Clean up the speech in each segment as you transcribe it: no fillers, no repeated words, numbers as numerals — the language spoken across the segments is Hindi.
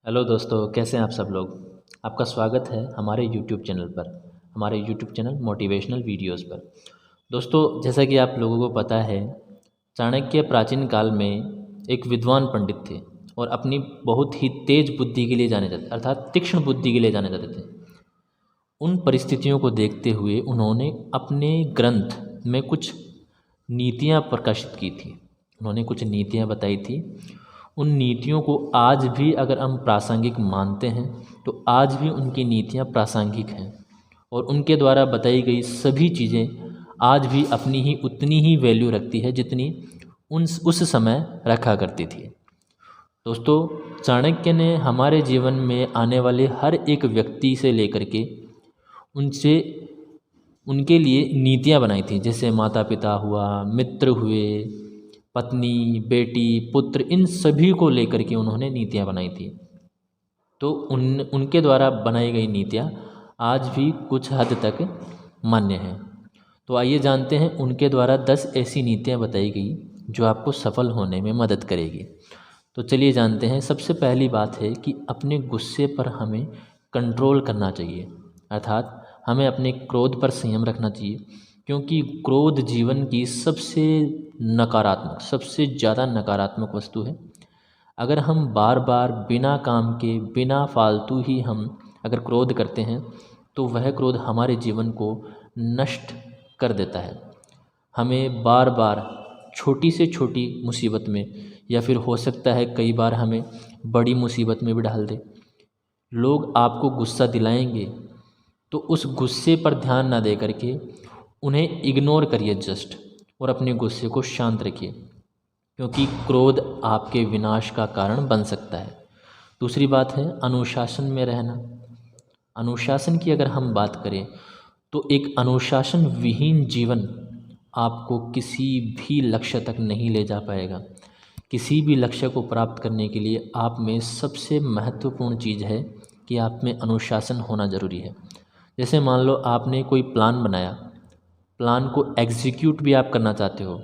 हेलो दोस्तों, कैसे हैं आप सब लोग। आपका स्वागत है हमारे यूट्यूब चैनल पर, हमारे यूट्यूब चैनल मोटिवेशनल वीडियोस पर। दोस्तों, जैसा कि आप लोगों को पता है, चाणक्य प्राचीन काल में एक विद्वान पंडित थे और अपनी बहुत ही तेज बुद्धि के लिए जाने जाते, अर्थात तीक्ष्ण बुद्धि के लिए जाने जाते थे। उन परिस्थितियों को देखते हुए उन्होंने अपने ग्रंथ में कुछ नीतियाँ प्रकाशित की थी। उन्होंने कुछ नीतियाँ बताई थी। उन नीतियों को आज भी अगर हम प्रासंगिक मानते हैं तो आज भी उनकी नीतियाँ प्रासंगिक हैं और उनके द्वारा बताई गई सभी चीज़ें आज भी अपनी ही उतनी ही वैल्यू रखती है जितनी उस समय रखा करती थी। दोस्तों, चाणक्य ने हमारे जीवन में आने वाले हर एक व्यक्ति से लेकर के उनसे उनके लिए नीतियाँ बनाई थी। जैसे माता पिता हुआ, मित्र हुए, पत्नी, बेटी, पुत्र, इन सभी को लेकर के उन्होंने नीतियाँ बनाई थी। तो उनके द्वारा बनाई गई नीतियाँ आज भी कुछ हद तक मान्य हैं। तो आइए जानते हैं उनके द्वारा 10 ऐसी नीतियाँ बताई गई जो आपको सफल होने में मदद करेगी। तो चलिए जानते हैं। सबसे पहली बात है कि अपने गुस्से पर हमें कंट्रोल करना चाहिए, अर्थात हमें अपने क्रोध पर संयम रखना चाहिए, क्योंकि क्रोध जीवन की सबसे ज़्यादा नकारात्मक वस्तु है। अगर हम बार बार बिना काम के, बिना फालतू ही हम अगर क्रोध करते हैं तो वह क्रोध हमारे जीवन को नष्ट कर देता है। हमें बार बार छोटी से छोटी मुसीबत में, या फिर हो सकता है कई बार हमें बड़ी मुसीबत में भी डाल दे। लोग आपको गुस्सा दिलाएंगे तो उस गुस्से पर ध्यान ना दे करके उन्हें इग्नोर करिए जस्ट, और अपने गुस्से को शांत रखिए, क्योंकि क्रोध आपके विनाश का कारण बन सकता है। दूसरी बात है अनुशासन में रहना। अनुशासन की अगर हम बात करें तो एक अनुशासन विहीन जीवन आपको किसी भी लक्ष्य तक नहीं ले जा पाएगा। किसी भी लक्ष्य को प्राप्त करने के लिए आप में सबसे महत्वपूर्ण चीज़ है कि आप में अनुशासन होना ज़रूरी है। जैसे मान लो आपने कोई प्लान बनाया, प्लान को एग्जीक्यूट भी आप करना चाहते हो,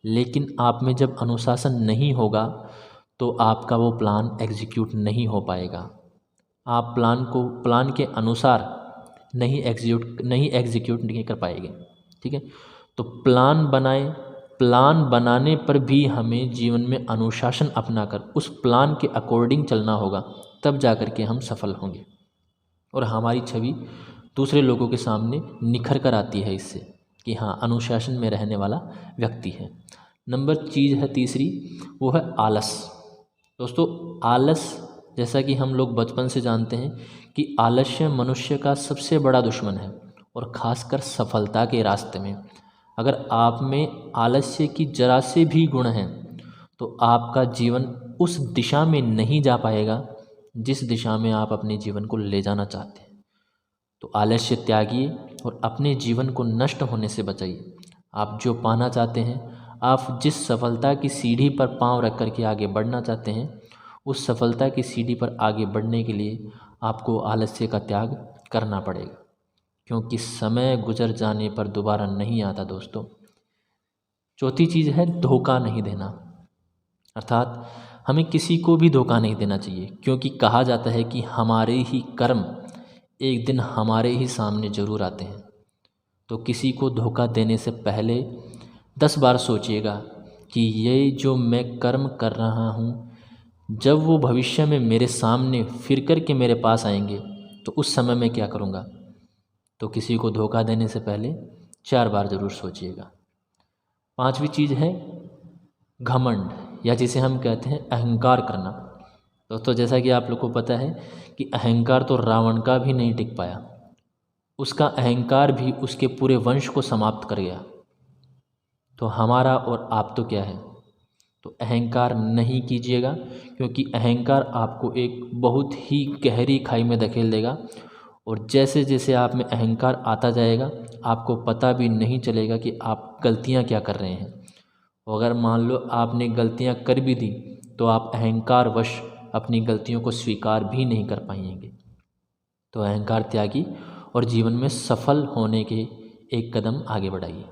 लेकिन आप में जब अनुशासन नहीं होगा तो आपका वो प्लान एग्जीक्यूट नहीं हो पाएगा। आप प्लान के अनुसार नहीं एग्जीक्यूट नहीं कर पाएंगे। ठीक है, तो प्लान बनाएं। प्लान बनाने पर भी हमें जीवन में अनुशासन अपनाकर उस प्लान के अकॉर्डिंग चलना होगा, तब जा कर के हम सफल होंगे और हमारी छवि दूसरे लोगों के सामने निखर कर आती है इससे कि हाँ, अनुशासन में रहने वाला व्यक्ति है। नंबर चीज़ है तीसरी, वो है आलस। दोस्तों, आलस, जैसा कि हम लोग बचपन से जानते हैं कि आलस्य मनुष्य का सबसे बड़ा दुश्मन है, और ख़ासकर सफलता के रास्ते में। अगर आप में आलस्य की जरा से भी गुण हैं तो आपका जीवन उस दिशा में नहीं जा पाएगा जिस दिशा में आप अपने जीवन को ले जाना चाहते हैं। तो आलस्य त्यागिए और अपने जीवन को नष्ट होने से बचाइए। आप जो पाना चाहते हैं, आप जिस सफलता की सीढ़ी पर पांव रख कर के आगे बढ़ना चाहते हैं, उस सफलता की सीढ़ी पर आगे बढ़ने के लिए आपको आलस्य का त्याग करना पड़ेगा, क्योंकि समय गुजर जाने पर दोबारा नहीं आता दोस्तों। चौथी चीज़ है धोखा नहीं देना, अर्थात हमें किसी को भी धोखा नहीं देना चाहिए, क्योंकि कहा जाता है कि हमारे ही कर्म एक दिन हमारे ही सामने ज़रूर आते हैं। तो किसी को धोखा देने से पहले 10 बार सोचिएगा कि ये जो मैं कर्म कर रहा हूँ, जब वो भविष्य में मेरे सामने फिर कर के मेरे पास आएंगे तो उस समय मैं क्या करूँगा। तो किसी को धोखा देने से पहले 4 बार ज़रूर सोचिएगा। पांचवी चीज़ है घमंड, या जिसे हम कहते हैं अहंकार करना। दोस्तों, जैसा कि आप लोग को पता है कि अहंकार तो रावण का भी नहीं टिक पाया, उसका अहंकार भी उसके पूरे वंश को समाप्त कर गया। तो हमारा और आप तो क्या है, तो अहंकार नहीं कीजिएगा, क्योंकि अहंकार आपको एक बहुत ही गहरी खाई में धकेल देगा, और जैसे जैसे आप में अहंकार आता जाएगा आपको पता भी नहीं चलेगा कि आप गलतियां क्या कर रहे हैं। और अगर मान लो आपने गलतियां कर भी दी तो आप अहंकारवश अपनी गलतियों को स्वीकार भी नहीं कर पाएंगे। तो अहंकार त्यागी और जीवन में सफल होने के एक कदम आगे बढ़ाइए।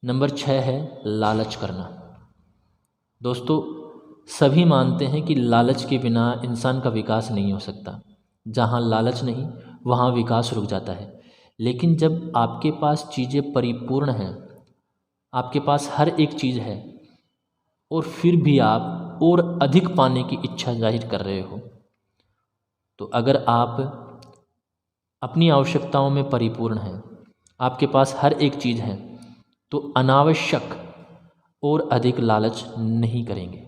नंबर 6 है लालच करना। दोस्तों, सभी मानते हैं कि लालच के बिना इंसान का विकास नहीं हो सकता। जहाँ लालच नहीं वहाँ विकास रुक जाता है। लेकिन जब आपके पास चीज़ें परिपूर्ण हैं, आपके पास हर एक चीज़ है और फिर भी आप और अधिक पाने की इच्छा जाहिर कर रहे हो, तो अगर आप अपनी आवश्यकताओं में परिपूर्ण हैं, आपके पास हर एक चीज़ है, तो अनावश्यक और अधिक लालच नहीं करेंगे।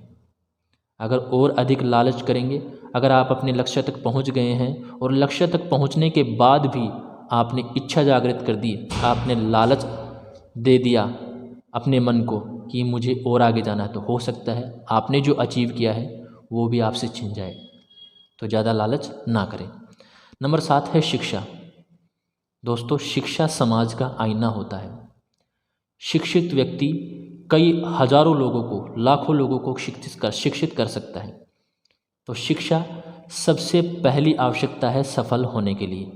अगर और अधिक लालच करेंगे, अगर आप अपने लक्ष्य तक पहुंच गए हैं और लक्ष्य तक पहुंचने के बाद भी आपने इच्छा जागृत कर दी, आपने लालच दे दिया अपने मन को कि मुझे और आगे जाना है, तो हो सकता है आपने जो अचीव किया है वो भी आपसे छिन जाए। तो ज़्यादा लालच ना करें। नंबर 7 है शिक्षा। दोस्तों, शिक्षा समाज का आईना होता है। शिक्षित व्यक्ति कई हजारों लोगों को, लाखों लोगों को शिक्षित कर सकता है। तो शिक्षा सबसे पहली आवश्यकता है सफल होने के लिए।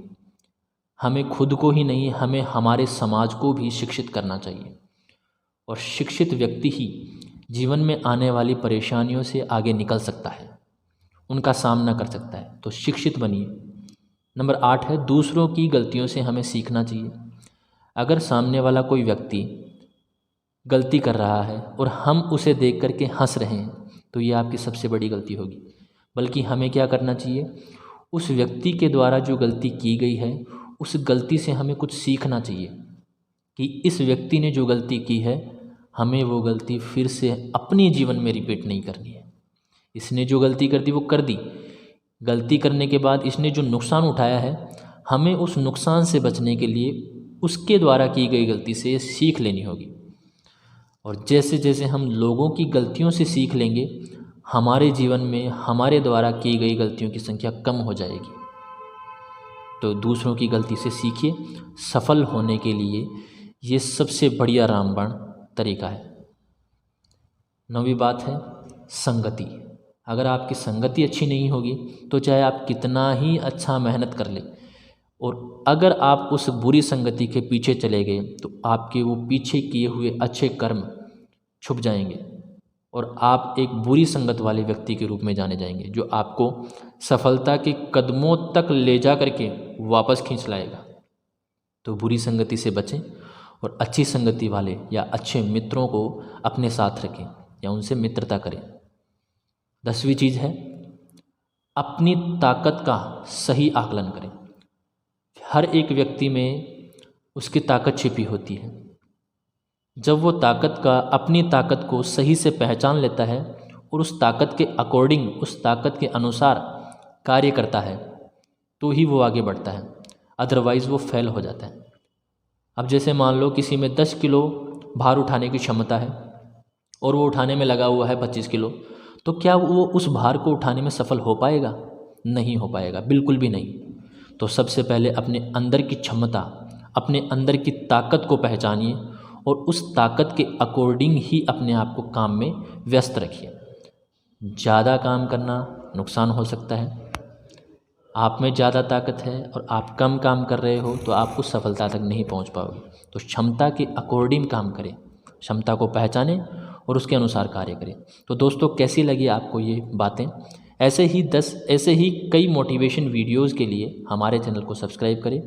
हमें खुद को ही नहीं, हमें हमारे समाज को भी शिक्षित करना चाहिए। और शिक्षित व्यक्ति ही जीवन में आने वाली परेशानियों से आगे निकल सकता है, उनका सामना कर सकता है। तो शिक्षित बनिए। नंबर 8 है दूसरों की गलतियों से हमें सीखना चाहिए। अगर सामने वाला कोई व्यक्ति गलती कर रहा है और हम उसे देख करके हंस रहे हैं, तो ये आपकी सबसे बड़ी गलती होगी। बल्कि हमें क्या करना चाहिए, उस व्यक्ति के द्वारा जो गलती की गई है उस गलती से हमें कुछ सीखना चाहिए कि इस व्यक्ति ने जो गलती की है, हमें वो गलती फिर से अपने जीवन में रिपीट नहीं करनी है। इसने जो गलती कर दी वो कर दी, गलती करने के बाद इसने जो नुकसान उठाया है, हमें उस नुकसान से बचने के लिए उसके द्वारा की गई गलती से सीख लेनी होगी। और जैसे जैसे हम लोगों की गलतियों से सीख लेंगे, हमारे जीवन में हमारे द्वारा की गई गलतियों की संख्या कम हो जाएगी। तो दूसरों की गलती से सीखिए। सफल होने के लिए ये सबसे बढ़िया रामबाण तरीका है। 9वीं बात है संगति। अगर आपकी संगति अच्छी नहीं होगी तो चाहे आप कितना ही अच्छा मेहनत कर ले, और अगर आप उस बुरी संगति के पीछे चले गए तो आपके वो पीछे किए हुए अच्छे कर्म छुप जाएंगे और आप एक बुरी संगत वाले व्यक्ति के रूप में जाने जाएंगे, जो आपको सफलता के कदमों तक ले जा करके वापस खींच लाएगा। तो बुरी संगति से बचें और अच्छी संगति वाले या अच्छे मित्रों को अपने साथ रखें या उनसे मित्रता करें। 10वीं चीज़ है अपनी ताकत का सही आकलन करें। हर एक व्यक्ति में उसकी ताकत छिपी होती है। जब वो अपनी ताकत को सही से पहचान लेता है और उस ताकत के अकॉर्डिंग, उस ताकत के अनुसार कार्य करता है, तो ही वो आगे बढ़ता है। अदरवाइज़ वो फेल हो जाता है। अब जैसे मान लो किसी में 10 किलो भार उठाने की क्षमता है और वो उठाने में लगा हुआ है 25 किलो, तो क्या वो उस भार को उठाने में सफल हो पाएगा? नहीं हो पाएगा, बिल्कुल भी नहीं। तो सबसे पहले अपने अंदर की क्षमता, अपने अंदर की ताकत को पहचानिए और उस ताकत के अकॉर्डिंग ही अपने आप को काम में व्यस्त रखिए। ज़्यादा काम करना नुकसान हो सकता है। आप में ज़्यादा ताकत है और आप कम काम कर रहे हो तो आप उस सफलता तक नहीं पहुंच पाओगे। तो क्षमता के अकॉर्डिंग काम करें, क्षमता को पहचानें और उसके अनुसार कार्य करें। तो दोस्तों, कैसी लगी आपको ये बातें? ऐसे ही कई मोटिवेशन वीडियोज़ के लिए हमारे चैनल को सब्सक्राइब करें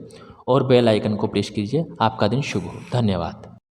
और बेल आइकन को प्रेस कीजिए। आपका दिन शुभ हो। धन्यवाद।